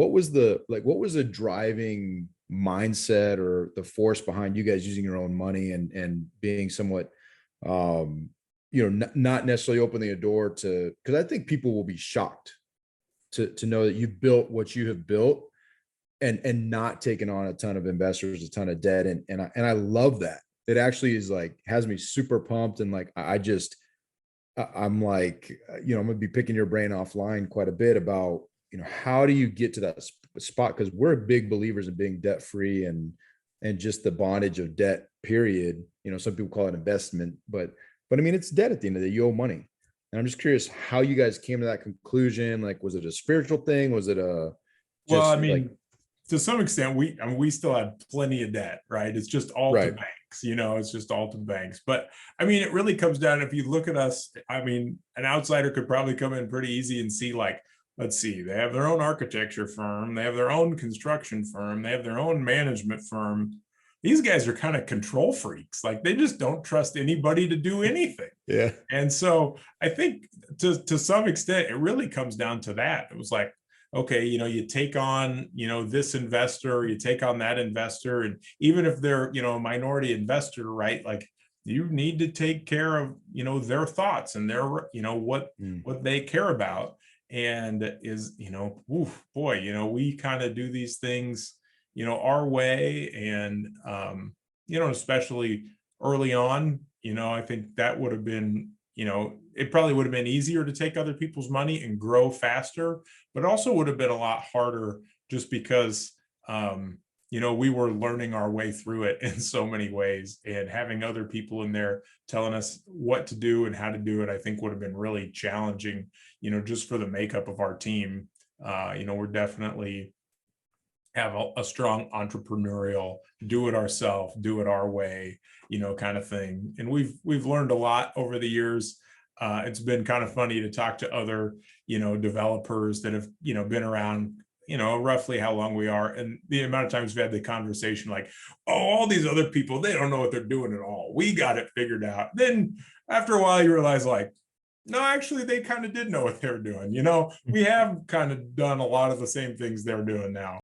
what was the driving mindset or the force behind you guys using your own money and being somewhat, um, not necessarily opening a door to, because I think people will be shocked to know that you've built what you have built and not taking on a ton of investors, a ton of debt. And I love that. It actually is like, has me super pumped. And like, I'm like, I'm gonna be picking your brain offline quite a bit about, how do you get to that spot? Because we're big believers in being debt free and just the bondage of debt, period. Some people call it investment, but I mean, it's debt at the end of the day. You owe money. And I'm just curious how you guys came to that conclusion. Like, was it a spiritual thing? Was it a Well, I just like, mean, to some extent, we still have plenty of debt, right? It's just all to right? banks, it's just all to banks. But I mean, it really comes down, if you look at us, I mean, an outsider could probably come in pretty easy and see, like, let's see, they have their own architecture firm, they have their own construction firm, they have their own management firm. These guys are kind of control freaks. Like, they just don't trust anybody to do anything. Yeah. And so I think to some extent, it really comes down to that. It was like, okay, you take on, this investor, you take on that investor, and even if they're, a minority investor, right? Like, you need to take care of, their thoughts and their, what they care about. And is, oof, boy, we kind of do these things, our way. And, especially early on, I think that would have been, it probably would have been easier to take other people's money and grow faster, but also would have been a lot harder just because, we were learning our way through it in so many ways, and having other people in there telling us what to do and how to do it, I think would have been really challenging, just for the makeup of our team. We're definitely have a strong entrepreneurial, do it ourselves, do it our way, kind of thing. And we've learned a lot over the years. It's been kind of funny to talk to other, developers that have, been around, roughly how long we are. And the amount of times we've had the conversation like, oh, all these other people, they don't know what they're doing at all. We got it figured out. Then after a while, you realize, like, no, actually, they kind of did know what they were doing. We have kind of done a lot of the same things they're doing now.